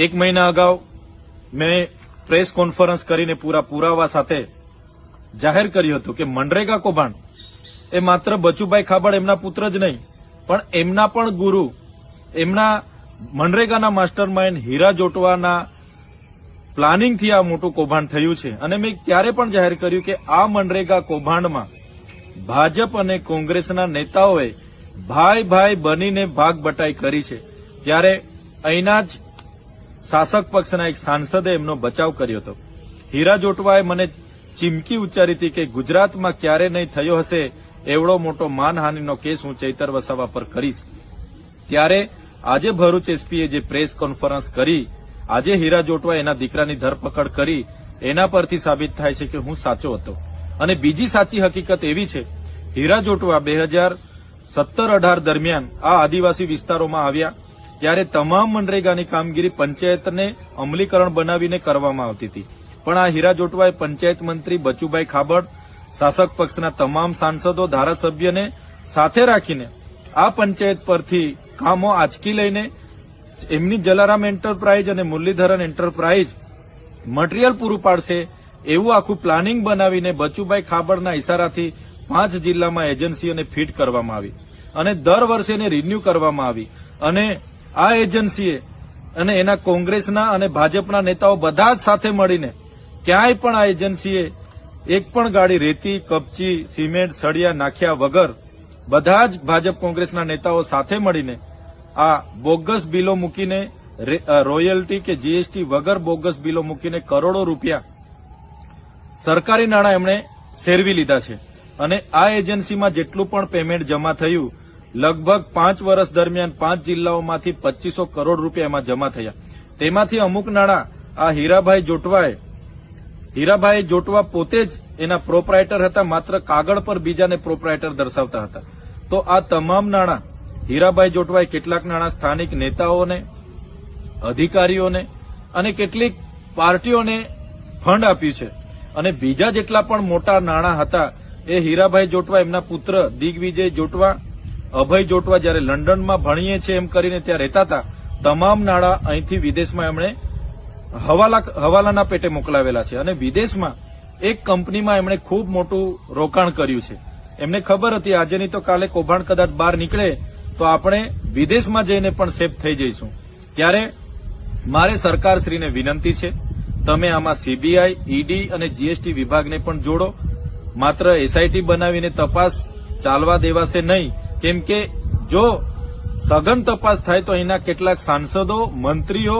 એક મહિના અગાઉ મેં પ્રેસ કોન્ફરન્સ કરીને પૂરા પુરાવા સાથે જાહેર કર્યું હતું કે મનરેગા કૌભાંડ એ માત્ર બચુભાઈ ખાબડ એમના પુત્ર જ નહીં, પણ એમના પણ ગુરુ, એમના મનરેગાના માસ્ટરમાઇન્ડ હીરા જોટવાના પ્લાનિંગથી આ મોટું કૌભાંડ થયું છે. અને મેં ત્યારે પણ જાહેર કર્યું કે આ મનરેગા કૌભાંડમાં ભાજપ અને કોંગ્રેસના નેતાઓએ ભાઈ ભાઈ બનીને ભાગ બટાઈ કરી છે. ત્યારે અહીંના જ શાસક પક્ષના એક સાંસદે એમનો બચાવ કર્યો હતો. હીરા જોટવાએ મને ચીમકી ઉચ્ચારી હતી કે ગુજરાતમાં ક્યારે નહીં થયો હશે એવડો મોટો માનહાનિનો કેસ હું ચૈતર વસાવા પર કરીશ. ત્યારે આજે ભરૂચ એસપીએ જે પ્રેસ કોન્ફરન્સ કરી, આજે હીરા જોટવા એના દીકરાની ધરપકડ કરી, એના પરથી સાબિત થાય છે કે હું સાચો હતો. અને બીજી સાચી હકીકત એવી છે, હીરા જોટવા 2017-18 દરમિયાન આ આદિવાસી વિસ્તારોમાં આવ્યા ત્યારે તમામ મનરેગાની કામગીરી પંચાયતને અમલીકરણ બનાવીને કરવામાં આવતી હતી. પણ આ હીરા જોટવાએ પંચાયત મંત્રી બચુભાઈ ખાબડ, શાસક પક્ષના તમામ સાંસદો, ધારાસભ્યને સાથે રાખીને આ પંચાયત પરથી કામો આંચકી લઈને એમની જલારામ એન્ટરપ્રાઇઝ અને મુરલીધરન એન્ટરપ્રાઇઝ મટીરીયલ પૂરું પાડશે એવું આખું પ્લાનિંગ બનાવીને બચુભાઈ ખાબડના ઇશારાથી 5 જિલ્લામાં એજન્સીઓને ફીટ કરવામાં આવી અને દર વર્ષે એને રિન્યુ કરવામાં આવી. અને આ એજન્સીએ અને એના કોંગ્રેસના અને ભાજપના નેતાઓ બધા જ સાથે મળીને ક્યાંય પણ આ એજન્સીએ એક પણ ગાડી રેતી, કપચી, સિમેન્ટ, સળિયા નાખ્યા વગર બધા જ ભાજપ કોંગ્રેસના નેતાઓ સાથે મળીને આ બોગસ બિલો મૂકીને રોયલ્ટી કે જીએસટી વગર બોગસ બિલો મૂકીને કરોડો રૂપિયા સરકારી નાણાં એમણે સેરવી લીધા છે. અને આ એજન્સીમાં જેટલું પણ પેમેન્ટ જમા થયું, લગભગ 5 વર્ષ દરમિયાન 5 જિલ્લાઓમાંથી 2500 કરોડ રૂપિયા એમાં જમા થયા. તેમાંથી અમુક નાણાં આ હીરાભાઈ જોટવા પોતે જ એના પ્રોપરાઇટર હતા, માત્ર કાગળ પર બીજાને પ્રોપરાઇટર દર્શાવતા હતા. તો આ તમામ નાણાં હીરાભાઈ જોટવાએ કેટલાક નાણાં સ્થાનિક નેતાઓને, અધિકારીઓને અને કેટલીક પાર્ટીઓને ફંડ આપ્યું છે. અને બીજા જેટલા પણ મોટા નાણાં હતા એ હીરાભાઈ જોટવા, એમના પુત્ર દિગ્વિજય જોટવા, અભય જોટવા જયારે લંડનમાં ભણીએ છે એમ કરીને ત્યાં રહેતા હતા, તમામ નાણાં અહીંથી વિદેશમાં એમણે હવાલાના પેટે મોકલાવેલા છે. અને વિદેશમાં એક કંપનીમાં એમણે ખૂબ મોટું રોકાણ કર્યું છે. એમને ખબર હતી આજે નહીં તો કાલે કૌભાંડ કદાચ બહાર નીકળે તો આપણે વિદેશમાં જઈને પણ સેફ થઈ જઈશું. ત્યારે મારે સરકારશ્રીને વિનંતી છે, તમે આમાં સીબીઆઈ, ઈડી અને જીએસટી વિભાગને પણ જોડો. માત્ર એસઆઈટી બનાવીને તપાસ ચાલવા દેવાશે નહીં, કેમ કે જો સઘન તપાસ થાય તો અહીંના કેટલાક સાંસદો, મંત્રીઓ